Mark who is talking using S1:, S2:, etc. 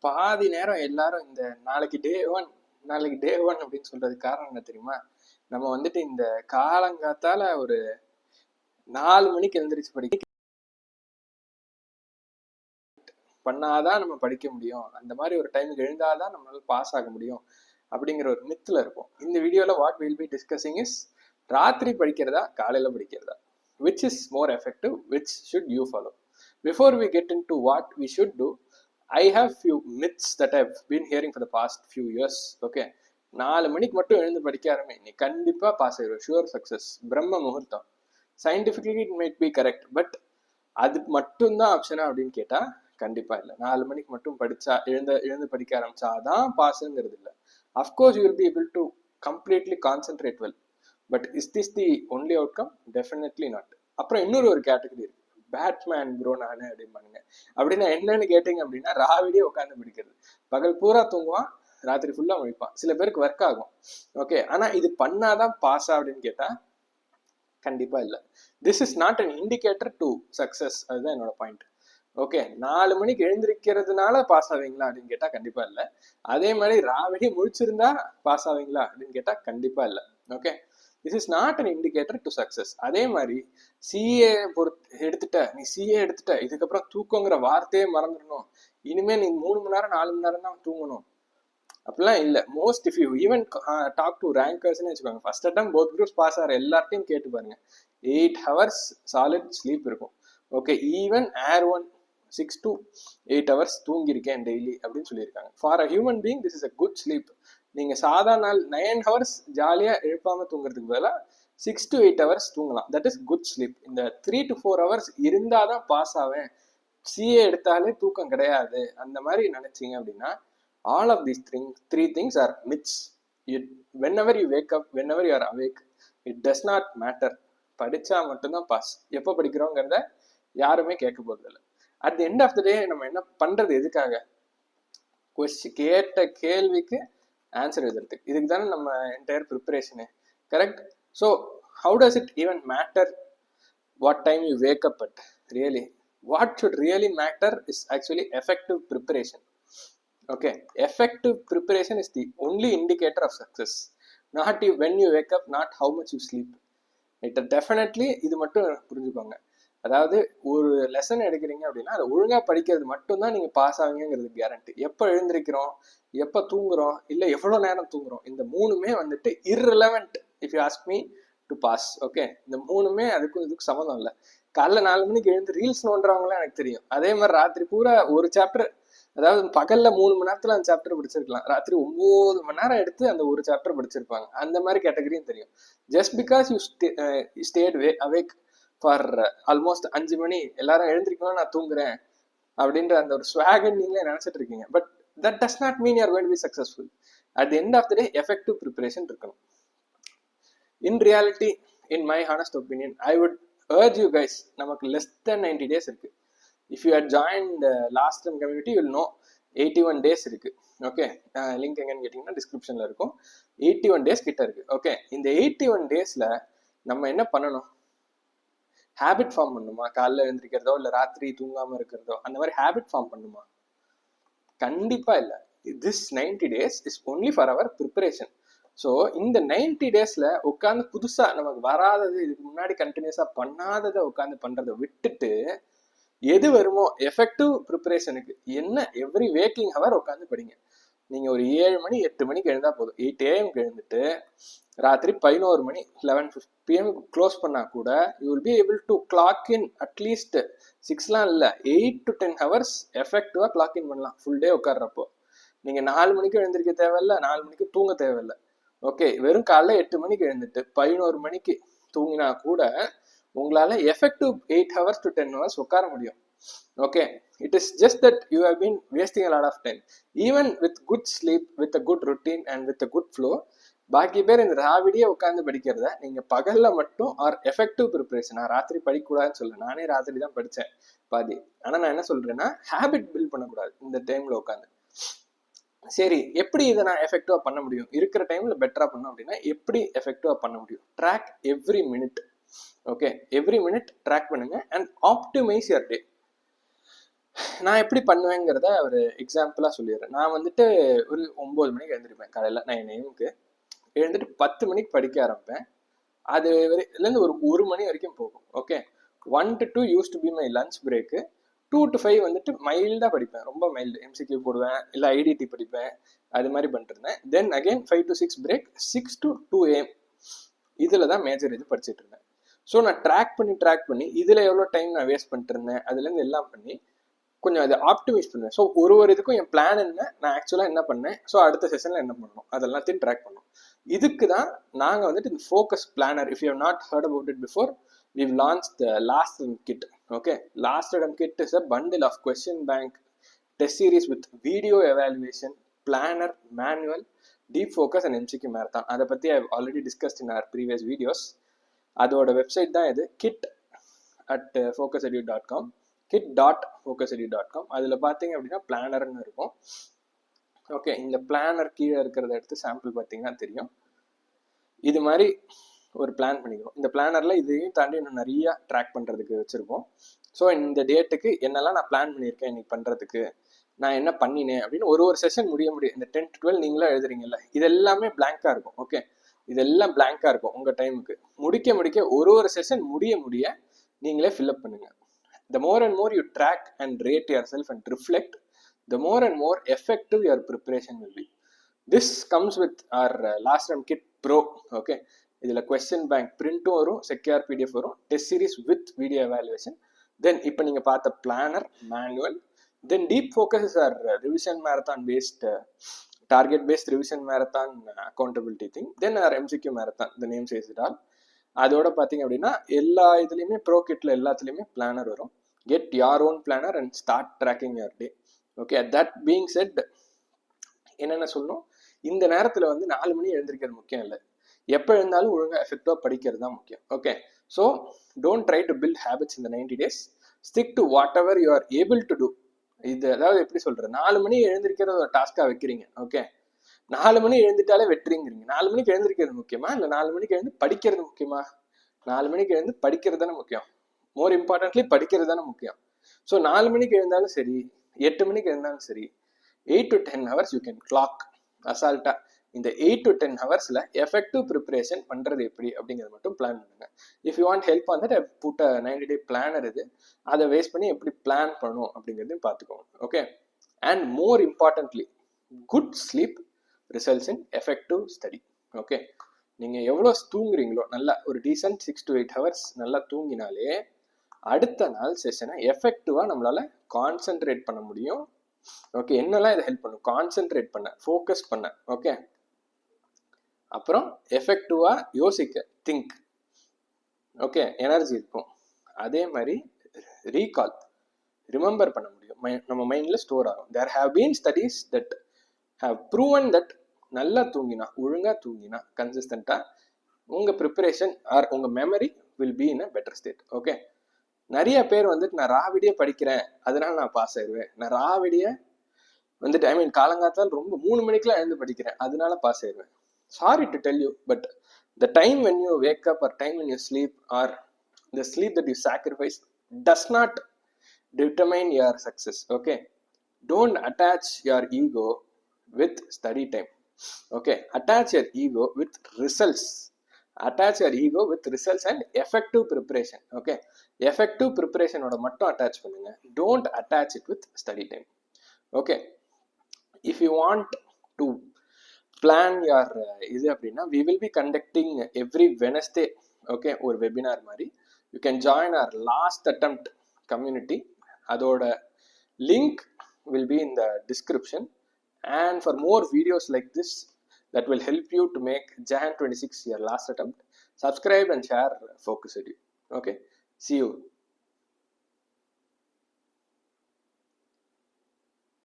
S1: பாதி நேரம் எல்லாரும் இந்த நாளைக்கு டே ஒன் அப்படின்னு சொல்றதுக்கு காரணம் என்ன தெரியுமா? நம்ம வந்துட்டு இந்த காலங்காத்தால ஒரு 4 மணிக்கு எழுந்திரிச்சு பண்ணாதான் நம்ம படிக்க முடியும், அந்த மாதிரி ஒரு டைமுக்கு எழுந்தாதான் நம்மளால பாஸ் ஆக முடியும் அப்படிங்கிற ஒரு மித்துல இருக்கும். இந்த வீடியோல what will be discussing is ராத்திரி படிக்கிறதா காலையில படிக்கிறதா, which is more effective, which should you follow. Before we get into what we should do, I have few myths that I've been hearing for the past few years. Okay, 4 மணிக்கு மட்டும் எழுந்து படிக்க ஆரம்பி, நீ கண்டிப்பா பாஸ் ஆயிடும், sure success, பிரம்ம முகூர்த்தம். Scientifically it might be correct, but அது மட்டும்தான் ஆப்ஷனா அப்படின்னு கேட்டா கண்டிப்பா இல்லை. 4 மணிக்கு மட்டும் படிச்சா எழுந்து படிக்க ஆரம்பிச்சாதான் பாஸ்ங்கிறது இல்லை. Of course you will be able to completely concentrate well, but is this the only outcome? Definitely not. அப்புறம் இன்னொரு கேட்டகரி இருக்கு, பேட்மேன் ப்ரோ நானு அப்படிம்பானுங்க. அப்படின்னா என்னன்னு கேட்டீங்க அப்படின்னா, ராவிடியே உட்காந்து பிடிக்கிறது, பகல் பூரா தூங்குவான், ராத்திரி ஃபுல்லா முடிப்பான். சில பேருக்கு ஒர்க் ஆகும், ஓகே. ஆனா இது பண்ணாதான் பாஸா அப்படின்னு கேட்டா கண்டிப்பா இல்லை. This is not an indicator to success. அதுதான் என்னோட பாயிண்ட். ஓகே, 4 மணிக்கு எழுந்திருக்கிறதுனால பாஸ் ஆவீங்களா அப்படின்னு கேட்டா கண்டிப்பா இல்லை. அதே மாதிரி ராவிடி முழிச்சிருந்தா பாஸ் ஆவீங்களா அப்படின்னு கேட்டா கண்டிப்பா இல்லை. Okay, this is not an indicator to success. அதே மாதிரி சிஏ நீ சிஏ எடுத்துட்ட, இதுக்கப்புறம் தூக்கங்கிற வார்த்தையே மறந்துடணும், இனிமே நீ 3 மணி நேரம் 4 மணி நேரம் தான் தூங்கணும் அப்படிலாம் இல்லை. Most if you even talk to ரேங்கர்ஸ்ன்னு வச்சுக்கோங்க, first attempt both groups pass ஆகிற எல்லார்ட்டையும் கேட்டு பாருங்க, 8 hours சாலிட் ஸ்லீப் இருக்கும். ஓகே, ஈவன் ஏர் ஒன் 6 to 8 hours தூங்கியிருக்கேன் டெய்லி அப்படின்னு சொல்லியிருக்காங்க. For a human being this is a good sleep. நீங்க சாதாரண நாள் 9 hours ஜாலியா எழுப்பாம தூங்குறதுக்கு பதிலாக 6 to 8 hours தூங்கலாம். That is good sleep. இந்த 3 to 4 hours இருந்தாதான் பாஸ் ஆவேன், சிஏ எடுத்தாலே தூக்கம் கிடையாது, அந்த மாதிரி நினைச்சீங்க அப்படின்னா all of these three things are myths. Whenever you wake up, whenever you are awake, it does not matter. படிச்சா மட்டும்தான் பாஸ். எப்போ படிக்கிறோங்கிறத யாருமே கேட்க போறது இல்லை. At the end of the day நம்ம என்ன பண்றது? எதுக்காக? கேட்ட கேள்விக்கு ஆன்சர் எழுதுறதுக்கு. இதுக்கு தானே நம்ம entire preparation, correct? So how does it even matter what time you wake up at? Really what should really matter is actually effective preparation. Okay, effective preparation is the only indicator of success, not when you wake up, not how much you sleep. It definitely இது மட்டும் புரிஞ்சுக்கோங்க. அதாவது ஒரு lesson எடுக்கிறீங்க அப்படின்னா அதை ஒழுங்கா படிக்கிறது மட்டும்தான் நீங்க பாஸ் ஆவீங்கிறது கேரண்டி. எப்போ எழுந்திருக்கிறோம், எப்போ தூங்குறோம், இல்லை எவ்வளோ நேரம் தூங்குறோம், இந்த மூணுமே வந்துட்டு irrelevant if you ask me to pass. Okay, இந்த மூணுமே அதுக்கும் இதுக்கு சம்மந்தம் இல்லை. காலைல 4 மணிக்கு எழுந்து ரீல்ஸ் நோண்டுறவங்களாம் எனக்கு தெரியும். அதே மாதிரி ராத்திரி பூரா ஒரு சாப்டர், அதாவது பகல்ல 3 மணி நேரத்துல அந்த சாப்டர் படிச்சிருக்கலாம், ராத்திரி 9 மணி நேரம் எடுத்து அந்த ஒரு சாப்டர் படிச்சிருப்பாங்க. அந்த மாதிரி கேட்டகரியும் தெரியும். Just because you state awake for almost 5 மணி, எல்லாரும் எழுந்திருக்கணும் நான் தூங்குறேன் அப்படின்ற அந்த ஒரு ஸ்வாகன் நீங்களே நினைச்சிட்டு இருக்கீங்க. But that does not mean you are going to be successful. At the end of the day effective preparation இருக்கணும். In reality, in my honest opinion, I would urge you guys, நமக்கு less than 90 days இருக்கு. If you had joined last term community, you will know 81 days இருக்கு. Okay, link எங்கன்னு கேட்டிங்கன்னா டிஸ்கிரிப்ஷனில் இருக்கும். 81 days கிட்ட இருக்கு. ஓகே, இந்த 81 daysல நம்ம என்ன பண்ணணும்? ஹேபிட் ஃபார்ம் பண்ணுமா? காலைல எழுந்திரிக்கிறதோ இல்லை ராத்திரி தூங்காமல் இருக்கிறதோ அந்த மாதிரி ஹேபிட் ஃபார்ம் பண்ணுமா? கண்டிப்பா இல்லை. This 90 days is only for our preparation. So இந்த 90 daysல உட்காந்து புதுசா நமக்கு வராதது, இதுக்கு முன்னாடி கண்டினியூஸா பண்ணாததை உட்காந்து பண்றதை விட்டுட்டு எது வருமோ எஃபெக்டிவ் ப்ரிப்பரேஷனுக்கு என்ன எவ்ரி வேக்கிங் ஹவர் உட்காந்து படிங்க. நீங்க ஒரு 7 மணி 8 மணிக்கு எழுந்தா போதும். 8 AM எழுந்துட்டு ராத்திரி 11 மணி 11 PM க்ளோஸ் பண்ணா கூட you will be able to clock in at least 6லாம் இல்லை 8 to 10 hours எஃபெக்டிவா கிளாக் இன் பண்ணலாம் ஃபுல் டே உட்கார்றப்போ. நீங்க 4 மணிக்கு எழுந்திருக்க தேவையில்லை, 4 மணிக்கு தூங்க தேவையில்லை. ஓகே, வெறும் காலைல 8 மணிக்கு எழுந்துட்டு 11 மணிக்கு தூங்கினா கூட உங்களால எஃபெக்டிவ் 8 hours to 10 hours உட்கார முடியும். Okay, it is just that you have been wasting a lot of time. Even with good sleep, with a good routine and with a good flow, பாக்கி பேர் இந்த ராவிடியே உட்காந்து படிக்கிறத நீங்க பகல்ல மட்டும் ஆர் எஃபெக்டிவ் ப்ரிப்பரேஷன். நான் ராத்திரி படிக்கக்கூடாதுன்னு சொல்ல, நானே ராத்திரி தான் படித்தேன் பாதி. ஆனா நான் என்ன சொல்றேன்னா ஹேபிட் பில்ட் பண்ணக்கூடாது இந்த டைம்ல உட்காந்து. சரி, எப்படி இதை நான் எஃபெக்டிவா பண்ண முடியும்? இருக்கிற டைம்ல பெட்டரா பண்ணோம் அப்படின்னா எப்படி எஃபெக்டிவா பண்ண முடியும்? Track every minute. Okay, every minute track பண்ணுங்க அண்ட் ஆப்டிமைஸ் யுவர் டே. நான் எப்படி பண்ணுவேங்கிறத ஒரு எக்ஸாம்பிளாக சொல்லிடுறேன். நான் வந்துட்டு ஒரு 9 மணிக்கு எழுந்திருப்பேன் காலையில் 9 AM எழுந்துட்டு 10 மணிக்கு படிக்க ஆரம்பிப்பேன். அது இதுலேருந்து ஒரு மணி வரைக்கும் போகும். Okay, 1 to 2 use to be my lunch brake. 2 to 5 வந்துட்டு மைல்டாக படிப்பேன், ரொம்ப மைல்டு. MCQ போடுவேன், இல்லை IDT படிப்பேன், அது மாதிரி பண்ணிருந்தேன். Then again 5 to 6 break, 6 to 2 AM இதில் தான் மேஜர் இது படிச்சுட்டு இருந்தேன். ஸோ நான் ட்ராக் பண்ணி இதில் எவ்வளோ டைம் நான் வேஸ்ட் பண்ணிட்டு இருந்தேன், அதுலேருந்து எல்லாம் பண்ணி கொஞ்சம் அதை ஆப்டிமைஸ் பண்ணுவேன். ஸோ ஒரு இதுக்கும் என் பிளான் என்ன, நான் ஆக்சுவலாக என்ன பண்ணேன், ஸோ அடுத்த செஷனில் என்ன பண்ணணும், அதெல்லாத்தையும் ட்ராக் பண்ணணும். இதுக்கு தான் நாங்கள் வந்துட்டு இந்த focus planner, if you have not heard about it before, we've launched the last attempt kit. Okay, last attempt kit is a bundle of question bank test series with video evaluation, planner, manual, deep focus and MCQ marathon. அதை பற்றி I've already discussed in our previous videos. அதோட website தான் இது, kit@focusedu.com, kit.focusedu.com. அதில் பார்த்தீங்க அப்படின்னா பிளானர்னு இருக்கும். Okay, இந்த பிளானர் கீழே இருக்கிறத எடுத்து சாம்பிள் பார்த்தீங்கன்னா தெரியும். இது மாதிரி ஒரு பிளான் பண்ணிக்கிறோம். இந்த பிளானரில் இதையும் தாண்டி இன்னும் நிறைய ட்ராக் பண்ணுறதுக்கு வச்சுருக்கோம். ஸோ இந்த டேட்டுக்கு என்னெல்லாம் நான் பிளான் பண்ணியிருக்கேன் இன்னைக்கு பண்ணுறதுக்கு, நான் என்ன பண்ணினேன் அப்படின்னு ஒரு செஷன் முடியும். இந்த 10 to 12 நீங்களாம் எழுதுறீங்கல்ல, இது எல்லாமே பிளாங்காக இருக்கும். ஓகே, இதெல்லாம் பிளாங்காக இருக்கும். உங்கள் டைமுக்கு முடிக்க ஒரு செஷன் முடிய நீங்களே ஃபில்அப் பண்ணுங்கள். The more and more you track and rate yourself and reflect, the more and more effective your preparation will be. This comes with our last attempt kit pro. Okay, இதில் question bank பிரிண்ட்டும் வரும், secure PDF வரும், test series with video evaluation, then இப்போ நீங்கள் பார்த்த planner, manual, then deep focus our revision marathon based, target based revision marathon accountability thing, then our MCQ marathon, the name says it all. அதோட பார்த்தீங்க அப்படின்னா எல்லா இதுலேயுமே bro கிட்டில் எல்லாத்துலேயுமே planar வரும். Get your own planner and start tracking your day. Okay, that being said, என்னென்ன சொல்லணும், இந்த நேரத்தில் வந்து 4 மணி எழுந்திருக்கிறது முக்கியம் இல்லை, எப்போ எழுந்தாலும் ஒழுங்காக எஃபெக்டிவாக படிக்கிறது தான் முக்கியம். Okay, so don't try to build habits இந்த 90 days. Stick to whatever you are able to do. இது அதாவது எப்படி சொல்கிறது, 4 மணி எழுந்திருக்கிறது ஒரு டாஸ்காக வைக்கிறீங்க. ஓகே, 4 மணி எழுந்துட்டாலே வெட்டுறீங்கிறீங்க. 4 மணிக்கு எழுந்திருக்கிறது முக்கியமா, இல்லை 4 மணிக்கு எழுந்து படிக்கிறது முக்கியமா? 4 மணிக்கு எழுந்து படிக்கிறது தானே முக்கியம். மோர் இம்பார்ட்டன்ட்லி படிக்கிறது தானே முக்கியம். ஸோ 4 மணிக்கு எழுந்தாலும் சரி, 8 மணிக்கு எழுந்தாலும் சரி, 8 to 10 hours you can clock அசால்ட்டா. இந்த 8 to 10 hours எஃபெக்டிவ் ப்ரிப்பரேஷன் பண்ணுறது எப்படி அப்படிங்கிறது மட்டும் பிளான் பண்ணுங்க. If you want help on that, I put a 90 day planner. இது அதை வேஸ்ட் பண்ணி எப்படி பிளான் பண்ணணும் அப்படிங்கிறதையும் பார்த்துக்கோங்க. Okay, and more importantly, good sleep results in effective study. Okay, நீங்கள் எவ்வளோ தூங்குறீங்களோ, நல்லா ஒரு டீசென்ட் 6 to 8 hours நல்லா தூங்கினாலே அடுத்த நாள் செஷனை எஃபெக்டிவாக நம்மளால் கான்சென்ட்ரேட் பண்ண முடியும். ஓகே, என்னெல்லாம் இதை ஹெல்ப் பண்ணும், கான்சென்ட்ரேட் பண்ண, ஃபோக்கஸ் பண்ண. ஓகே, அப்புறம் எஃபெக்டிவாக யோசிக்க, திங்க். ஓகே, எனர்ஜி இருக்கும். அதே மாதிரி ரீகால், ரிமெம்பர் பண்ண முடியும், நம்ம மைண்டில் ஸ்டோர் ஆகும். There have been studies that have proven that நல்லா தூங்கினா, ஒழுங்காக தூங்கினா, கன்சிஸ்டண்ட்டாக உங்கள் ப்ரிப்பரேஷன் ஆர் உங்கள் memory will be in a better state. Okay, நிறைய பேர் வந்துட்டு நான் ராவிடியே படிக்கிறேன் அதனால நான் பாஸ் ஆயிடுவேன், நான் ராவிடிய வந்துட்டு ஐ மீன் காலங்காத்தால் ரொம்ப 3 மணிக்கெலாம் எழுந்து படிக்கிறேன் அதனால பாஸ் ஆயிடுவேன். Sorry to tell you, but the time when you wake up or time when you sleep or the sleep that you sacrifice does not determine your success. Okay, don't attach your ego with study time. Okay, attach your ego with results. Attach your ego with results and effective preparation. Okay, effective preparation ஓட மட்டும் attach பண்ணுங்க, don't attach it with study time. Okay, if you want to plan your இது அப்படின்னா, we will be conducting every Wednesday. Okay, ஒரு webinar மாதிரி. You can join our last attempt community. அதோட link will be in the description. And for more videos like this that will help you to make Jan 26 your last attempt, subscribe and share Focus Edu. Okay, see you.